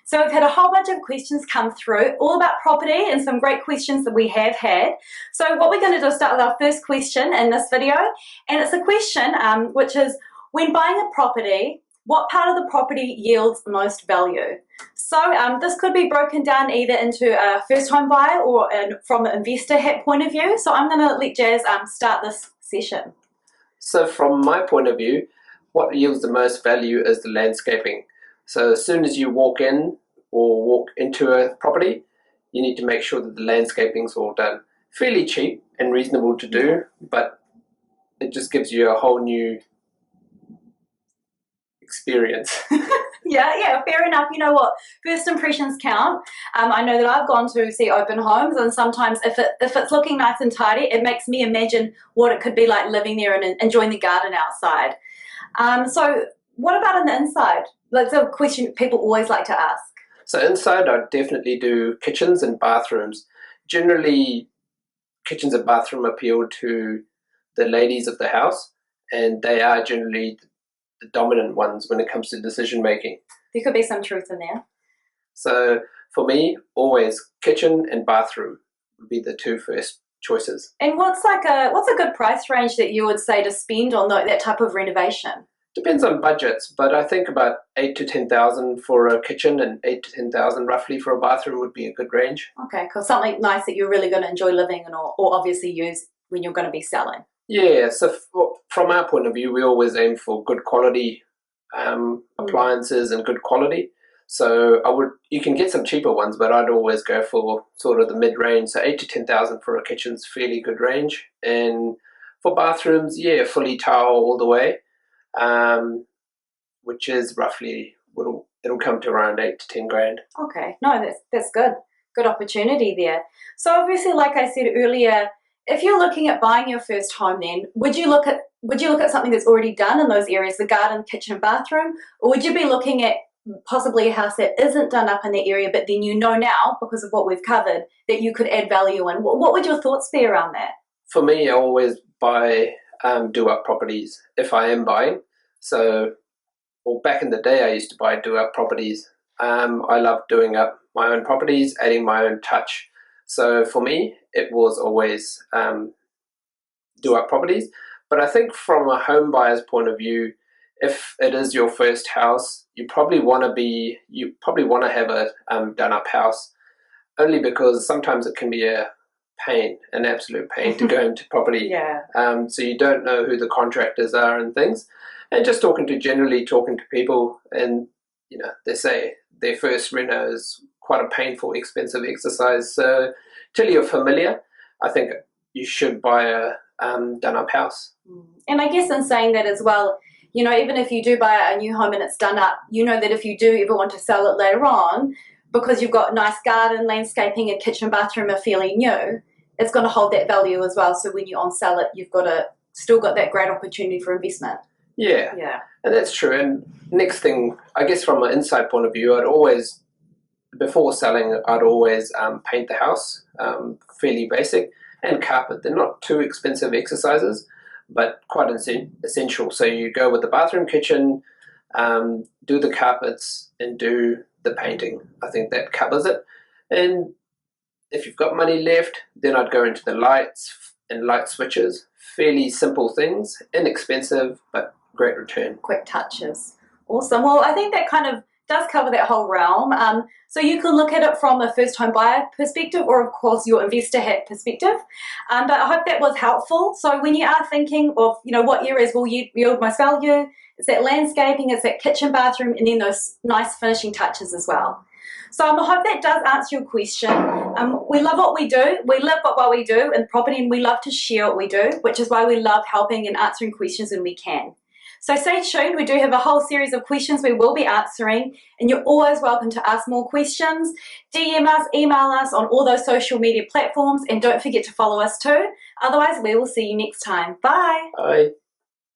So we've had a whole bunch of questions come through, all about property and some great questions that we have had. So what we're going to do is start with our first question in this video. And it's a question which is, when buying a property, what part of the property yields most value? So this could be broken down either into a first home buyer or from an investor point of view. So I'm going to let Jazz start this session. So from my point of view, what yields the most value is the landscaping. So as soon as you walk in or walk into a property, you need to make sure that the landscaping's all done. Fairly cheap and reasonable to do, but it just gives you a whole new experience. Yeah, fair enough. You know what? First impressions count. I know that I've gone to see open homes, and sometimes if it's looking nice and tidy, it makes me imagine what it could be like living there and enjoying the garden outside. So what about on the inside? That's a question people always like to ask. So inside, I'd definitely do kitchens and bathrooms. Generally, kitchens and bathroom appeal to the ladies of the house, and they are generally the dominant ones when it comes to decision making. There could be some truth in there. So for me, always kitchen and bathroom would be the two first choices. And what's a good price range that you would say to spend on that type of renovation? Depends on budgets, but I think about 8,000 to 10,000 for a kitchen and 8,000 to 10,000 roughly for a bathroom would be a good range. Okay, cool. Something nice that you're really going to enjoy living in, or obviously use when you're going to be selling. Yeah, so from our point of view, we always aim for good quality appliances and good quality. So you can get some cheaper ones, but I'd always go for sort of the mid-range. So 8,000 to 10,000 for a kitchen's fairly good range. And for bathrooms, yeah, fully tile all the way. Which is roughly, it'll come to around 8 to 10 grand. Okay, no, that's good. Good opportunity there. So obviously, like I said earlier, if you're looking at buying your first home, then would you look at something that's already done in those areas, the garden, kitchen, bathroom, or would you be looking at possibly a house that isn't done up in that area, but then you know now, because of what we've covered, that you could add value in? What would your thoughts be around that? For me, I always buy do-up properties if I am buying. So, well, back in the day, I used to buy do-up properties. I love doing up my own properties, adding my own touch. So for me, it was always do-up properties. But I think from a home buyer's point of view, if it is your first house, you probably want to have a done-up house, only because sometimes it can be an absolute pain to go into property. Yeah. So you don't know who the contractors are and things. And just talking to people, and they say their first reno is quite a painful, expensive exercise. So till you're familiar, I think you should buy a done-up house. And I guess in saying that as well, even if you do buy a new home and it's done up, that if you do ever want to sell it later on, because you've got nice garden, landscaping, and kitchen, bathroom are fairly new, it's going to hold that value as well. So when you on-sell it, you've still got that great opportunity for investment. Yeah, and that's true. And next thing, I guess from an inside point of view, before selling, I'd always paint the house, fairly basic, and carpet. They're not too expensive exercises, but quite essential. So you go with the bathroom, kitchen, do the carpets, and do the painting. I think that covers it. And if you've got money left, then I'd go into the lights and light switches. Fairly simple things, inexpensive, but great return. Quick touches. Awesome. Well, I think that kind of does cover that whole realm. So you can look at it from a first home buyer perspective, or of course your investor hat perspective. But I hope that was helpful. So when you are thinking of, what areas will yield most value, it's that landscaping, it's that kitchen, bathroom, and then those nice finishing touches as well. So I hope that does answer your question. We love what we do. We live what we do in property, and we love to share what we do, which is why we love helping and answering questions when we can. So stay tuned. We do have a whole series of questions we will be answering, and you're always welcome to ask more questions. DM us, email us on all those social media platforms, and don't forget to follow us too. Otherwise, we will see you next time. Bye. Bye.